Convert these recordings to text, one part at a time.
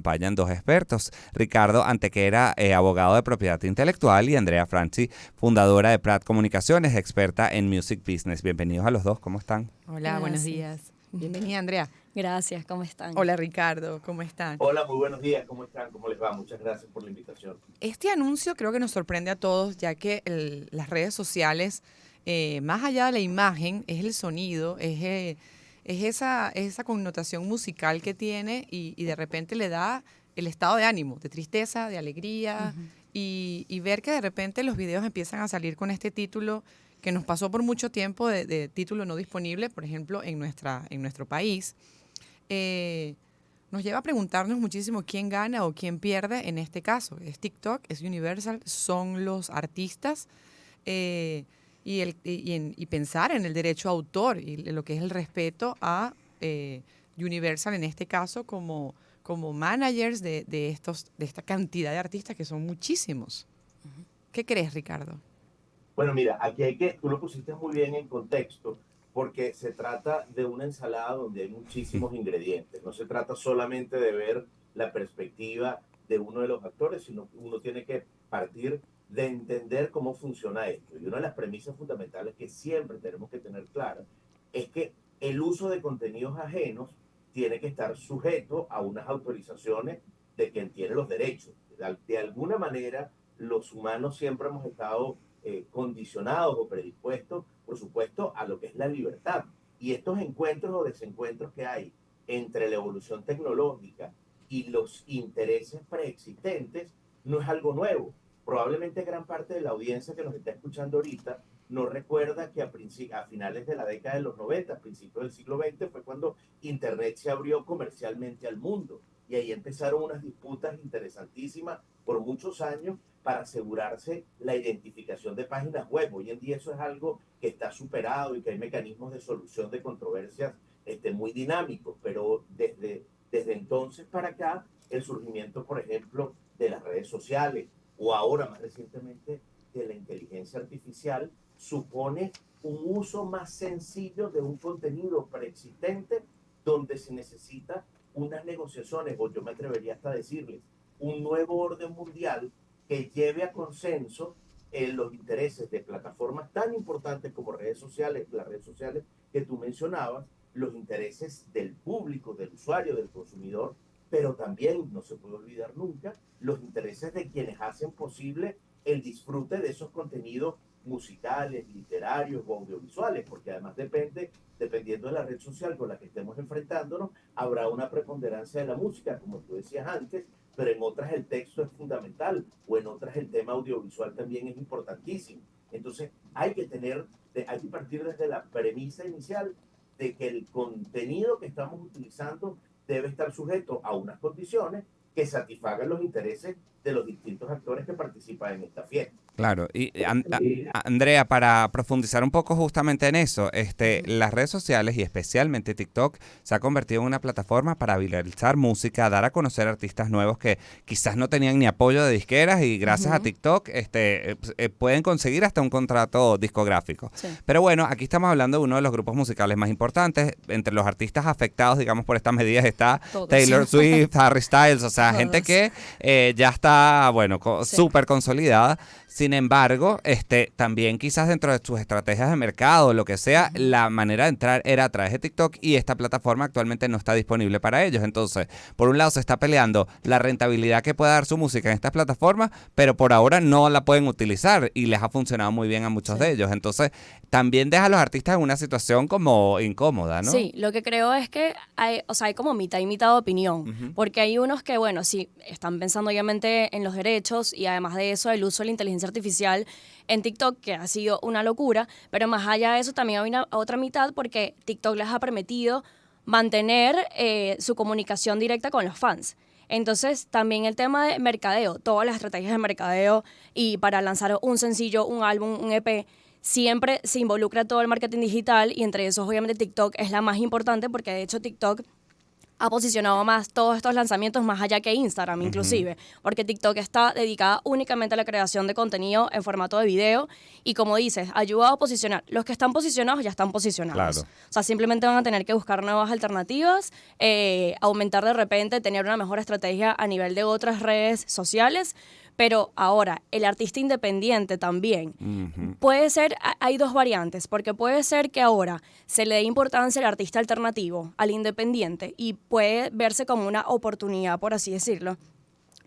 Acompañan dos expertos, Ricardo Antequera, abogado de propiedad intelectual, y Andrea Franchi, fundadora de Prat Comunicaciones, experta en music business. Bienvenidos a los dos, ¿cómo están? Hola, buenos días. Bienvenida, Andrea. Gracias, ¿cómo están? Hola, Ricardo, ¿cómo están? Hola, muy buenos días, ¿cómo están? ¿Cómo les va? Muchas gracias por la invitación. Este anuncio creo que nos sorprende a todos, ya que las redes sociales, más allá de la imagen, es el sonido, es esa connotación musical que tiene y de repente le da el estado de ánimo, de tristeza, de alegría, y ver que de repente los videos empiezan a salir con este título que nos pasó por mucho tiempo de título no disponible, por ejemplo, en nuestro país. Nos lleva a preguntarnos muchísimo quién gana o quién pierde en este caso. Es TikTok, es Universal, son los artistas y pensar en el derecho a autor y lo que es el respeto a Universal en este caso como managers de esta cantidad de artistas que son muchísimos. ¿Qué crees, Ricardo? Bueno, mira, tú lo pusiste muy bien en contexto, porque se trata de una ensalada donde hay muchísimos ingredientes. No se trata solamente de ver la perspectiva de uno de los actores, sino que uno tiene que partir de entender cómo funciona esto. Y una de las premisas fundamentales que siempre tenemos que tener clara es que el uso de contenidos ajenos tiene que estar sujeto a unas autorizaciones de quien tiene los derechos. De alguna manera, los humanos siempre hemos estado condicionados o predispuestos, por supuesto, a lo que es la libertad. Y estos encuentros o desencuentros que hay entre la evolución tecnológica y los intereses preexistentes no es algo nuevo. Probablemente gran parte de la audiencia que nos está escuchando ahorita no recuerda que a finales de la década de los 90, a principios del siglo XX, fue cuando Internet se abrió comercialmente al mundo. Y ahí empezaron unas disputas interesantísimas por muchos años para asegurarse la identificación de páginas web. Hoy en día eso es algo que está superado y que hay mecanismos de solución de controversias muy dinámicos, pero desde entonces para acá, el surgimiento, por ejemplo, de las redes sociales o ahora más recientemente de la inteligencia artificial supone un uso más sencillo de un contenido preexistente donde se necesita unas negociaciones, o yo me atrevería hasta a decirles, un nuevo orden mundial que lleve a consenso los intereses de plataformas tan importantes como las redes sociales que tú mencionabas, los intereses del público, del usuario, del consumidor, pero también, no se puede olvidar nunca, los intereses de quienes hacen posible el disfrute de esos contenidos musicales, literarios o audiovisuales, porque además dependiendo de la red social con la que estemos enfrentándonos, habrá una preponderancia de la música, como tú decías antes, pero en otras el texto es fundamental, o en otras el tema audiovisual también es importantísimo. Entonces hay que partir desde la premisa inicial de que el contenido que estamos utilizando debe estar sujeto a unas condiciones que satisfagan los intereses de los distintos actores que participan en esta fiesta. Claro, y Andrea, para profundizar un poco justamente en eso, las redes sociales y especialmente TikTok se ha convertido en una plataforma para viralizar música, dar a conocer artistas nuevos que quizás no tenían ni apoyo de disqueras y gracias a TikTok pueden conseguir hasta un contrato discográfico. Sí. Pero bueno, aquí estamos hablando de uno de los grupos musicales más importantes. Entre los artistas afectados, digamos, por estas medidas está Todos. Taylor Swift, Harry Styles, o sea, Todos. gente que ya está, bueno, Sí. súper consolidada. Sin embargo, también quizás dentro de sus estrategias de mercado, lo que sea, la manera de entrar era a través de TikTok y esta plataforma actualmente no está disponible para ellos. Entonces, por un lado se está peleando la rentabilidad que puede dar su música en estas plataformas, pero por ahora no la pueden utilizar y les ha funcionado muy bien a muchos de ellos. Entonces, también deja a los artistas en una situación como incómoda, ¿no? Sí, lo que creo es que hay como mitad y mitad de opinión, porque hay unos que, bueno, sí, están pensando obviamente en los derechos y además de eso el uso de la inteligencia artificial en TikTok, que ha sido una locura, pero más allá de eso también hay una otra mitad porque TikTok les ha permitido mantener su comunicación directa con los fans. Entonces, también el tema de mercadeo, todas las estrategias de mercadeo y para lanzar un sencillo, un álbum, un EP, siempre se involucra todo el marketing digital y entre esos obviamente TikTok es la más importante porque de hecho TikTok ha posicionado más todos estos lanzamientos más allá que Instagram inclusive, porque TikTok está dedicada únicamente a la creación de contenido en formato de video y como dices, ha ayudado a posicionar. Los que están posicionados ya están posicionados. Claro. O sea, simplemente van a tener que buscar nuevas alternativas, aumentar de repente, tener una mejor estrategia a nivel de otras redes sociales. Pero ahora, el artista independiente también. Puede ser, hay dos variantes, porque puede ser que ahora se le dé importancia al artista alternativo, al independiente, y puede verse como una oportunidad, por así decirlo.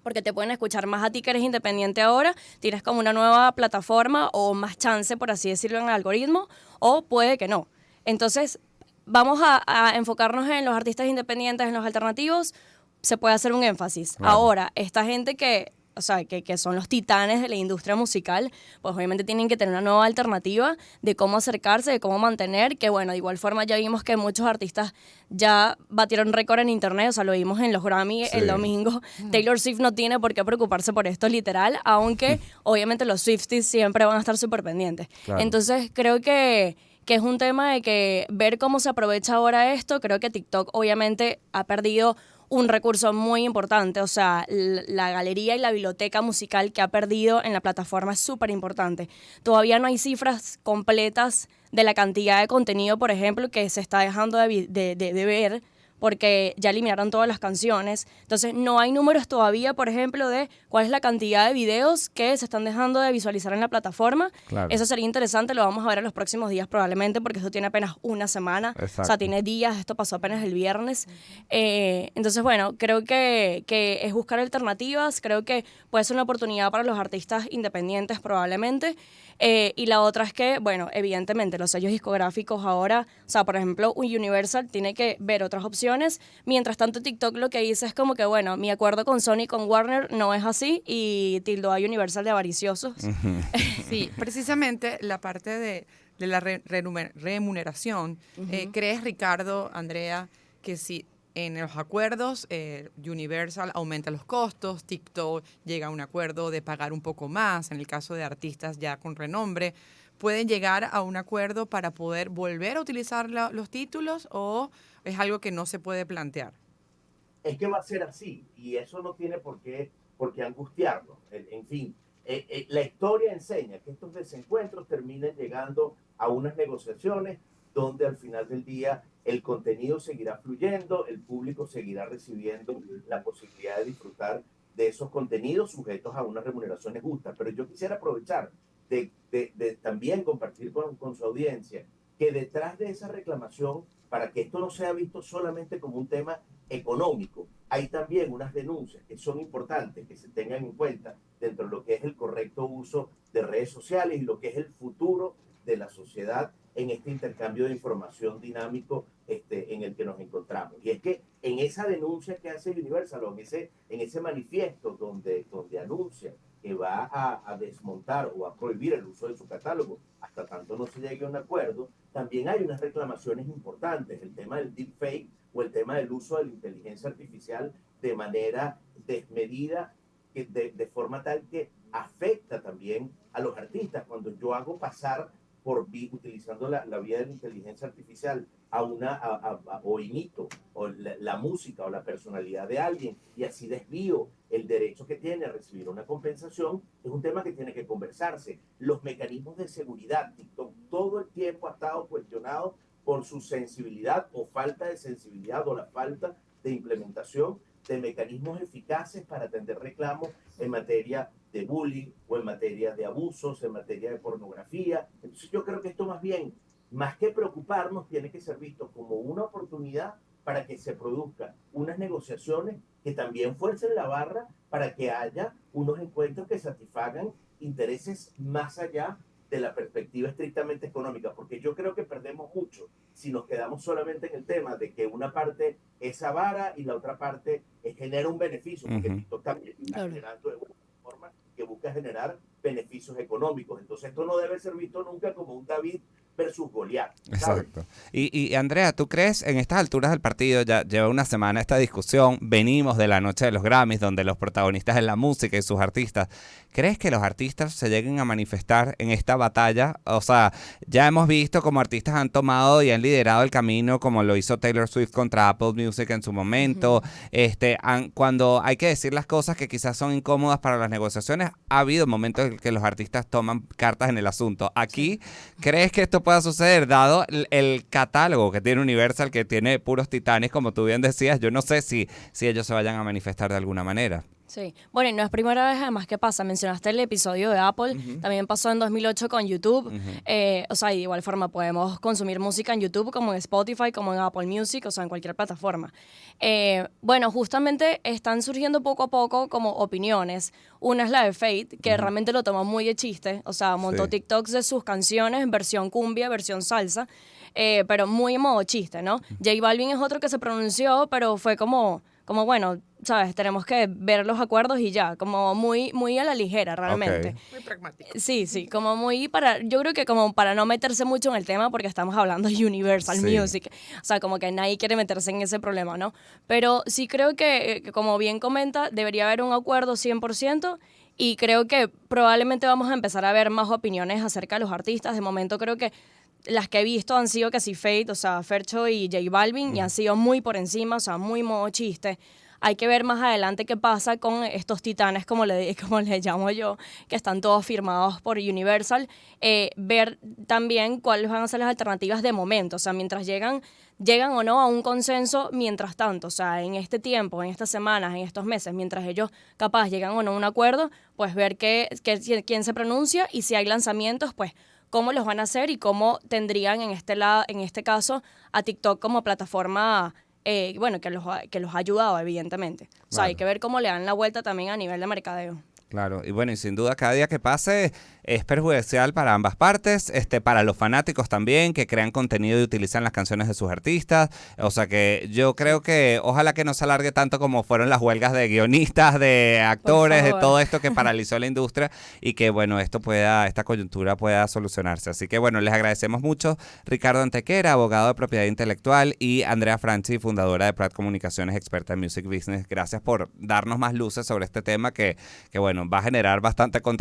Porque te pueden escuchar más a ti que eres independiente ahora, tienes como una nueva plataforma o más chance, por así decirlo, en el algoritmo, o puede que no. Entonces, vamos a enfocarnos en los artistas independientes, en los alternativos, se puede hacer un énfasis. Claro. Ahora, esta gente o sea, que son los titanes de la industria musical, pues obviamente tienen que tener una nueva alternativa de cómo acercarse, de cómo mantener, que bueno, de igual forma ya vimos que muchos artistas ya batieron récord en internet, o sea, lo vimos en los Grammy el domingo. Taylor Swift no tiene por qué preocuparse por esto literal, aunque obviamente los Swifties siempre van a estar súper pendientes. Claro. Entonces creo que es un tema de que ver cómo se aprovecha ahora esto. Creo que TikTok obviamente ha perdido un recurso muy importante, o sea, la galería y la biblioteca musical que ha perdido en la plataforma es súper importante. Todavía no hay cifras completas de la cantidad de contenido, por ejemplo, que se está dejando de ver, porque ya eliminaron todas las canciones. Entonces, no hay números todavía, por ejemplo, de cuál es la cantidad de videos que se están dejando de visualizar en la plataforma. Claro. Eso sería interesante, lo vamos a ver en los próximos días probablemente, porque esto tiene apenas una semana. Exacto. O sea, tiene días, esto pasó apenas el viernes. Entonces, bueno, creo que es buscar alternativas, creo que puede ser una oportunidad para los artistas independientes probablemente. Y la otra es que, bueno, evidentemente los sellos discográficos ahora, o sea, por ejemplo, Universal tiene que ver otras opciones. Mientras tanto, TikTok lo que dice es como que, bueno, mi acuerdo con Sony y con Warner no es así y tildó a Universal de avariciosos. Sí, precisamente la parte de la remuneración. ¿Crees, Ricardo, Andrea, que si en los acuerdos Universal aumenta los costos, TikTok llega a un acuerdo de pagar un poco más, en el caso de artistas ya con renombre, pueden llegar a un acuerdo para poder volver a utilizar los títulos o es algo que no se puede plantear? Es que va a ser así y eso no tiene por qué angustiarnos. En fin, la historia enseña que estos desencuentros terminan llegando a unas negociaciones donde al final del día el contenido seguirá fluyendo, el público seguirá recibiendo la posibilidad de disfrutar de esos contenidos sujetos a unas remuneraciones justas. Pero yo quisiera aprovechar de también compartir con su audiencia que detrás de esa reclamación, para que esto no sea visto solamente como un tema económico, hay también unas denuncias que son importantes que se tengan en cuenta dentro de lo que es el correcto uso de redes sociales y lo que es el futuro de la sociedad en este intercambio de información dinámico en el que nos encontramos. Y es que en esa denuncia que hace Universal, o en ese manifiesto donde anuncia que va a desmontar o a prohibir el uso de su catálogo hasta tanto no se llegue a un acuerdo, también hay unas reclamaciones importantes, el tema del deepfake o el tema del uso de la inteligencia artificial de manera desmedida, de forma tal que afecta también a los artistas. Cuando yo hago pasar utilizando la vía de la inteligencia artificial o imito o la música o la personalidad de alguien y así desvío el derecho que tiene a recibir una compensación, es un tema que tiene que conversarse. Los mecanismos de seguridad, TikTok todo el tiempo ha estado cuestionado por su sensibilidad o falta de sensibilidad o la falta de implementación de mecanismos eficaces para atender reclamos en materia de bullying o en materia de abusos, en materia de pornografía. Entonces yo creo que esto más que preocuparnos, tiene que ser visto como una oportunidad para que se produzcan unas negociaciones que también fuercen la barra para que haya unos encuentros que satisfagan intereses más allá de la perspectiva estrictamente económica, porque yo creo que perdemos mucho si nos quedamos solamente en el tema de que una parte es avara y la otra parte genera un beneficio, porque TikTok también está generando de una forma que busca generar beneficios económicos. Entonces esto no debe ser visto nunca como un David versus Goliat, ¿sabes? Exacto. Y Andrea, ¿tú crees en estas alturas del partido? Ya lleva una semana esta discusión, venimos de la noche de los Grammys, donde los protagonistas es la música y sus artistas. ¿Crees que los artistas se lleguen a manifestar en esta batalla? O sea, ya hemos visto como artistas han tomado y han liderado el camino, como lo hizo Taylor Swift contra Apple Music en su momento. Cuando hay que decir las cosas que quizás son incómodas para las negociaciones, ha habido momentos en que los artistas toman cartas en el asunto. Aquí, ¿crees que esto pueda suceder? Dado el catálogo que tiene Universal, que tiene puros titanes, como tú bien decías, yo no sé si ellos se vayan a manifestar de alguna manera. Sí, bueno, y no es primera vez además que pasa. Mencionaste el episodio de Apple, también pasó en 2008 con YouTube. O sea, de igual forma podemos consumir música en YouTube como en Spotify, como en Apple Music, o sea, en cualquier plataforma. Bueno, justamente están surgiendo poco a poco como opiniones. Una es la de Fate, que realmente lo tomó muy de chiste, o sea, montó TikToks de sus canciones en versión cumbia, versión salsa, pero muy en modo chiste, ¿no? J Balvin es otro que se pronunció, pero fue como bueno, ¿sabes? Tenemos que ver los acuerdos y ya, como muy, muy a la ligera realmente. Ok. Muy pragmático. Sí, como muy yo creo que como para no meterse mucho en el tema porque estamos hablando de Universal Sí. Music, o sea, como que nadie quiere meterse en ese problema, ¿no? Pero sí creo que como bien comenta, debería haber un acuerdo 100%. Y creo que probablemente vamos a empezar a ver más opiniones acerca de los artistas. De momento creo que las que he visto han sido que sí Fate, o sea, Fercho y J Balvin, y han sido muy por encima, o sea, muy modo chiste. Hay que ver más adelante qué pasa con estos titanes, como le llamo yo, que están todos firmados por Universal. Ver también cuáles van a ser las alternativas de momento, o sea, mientras llegan o no a un consenso mientras tanto, o sea, en este tiempo, en estas semanas, en estos meses, mientras ellos capaz llegan o no a un acuerdo, pues ver quién se pronuncia y si hay lanzamientos, pues cómo los van a hacer y cómo tendrían en este caso a TikTok como plataforma, bueno, que los ha ayudado evidentemente. O sea, hay que ver cómo le dan la vuelta también a nivel de mercadeo. Claro, y bueno, y sin duda cada día que pase es perjudicial para ambas partes, para los fanáticos también, que crean contenido y utilizan las canciones de sus artistas. O sea que yo creo que ojalá que no se alargue tanto como fueron las huelgas de guionistas, de actores, de todo esto que paralizó la industria, y que bueno, esta coyuntura pueda solucionarse. Así que bueno, les agradecemos mucho Ricardo Antequera, abogado de propiedad intelectual, y Andrea Franchi, fundadora de Prat Comunicaciones, experta en music business. Gracias por darnos más luces sobre este tema que bueno, va a generar bastante controversia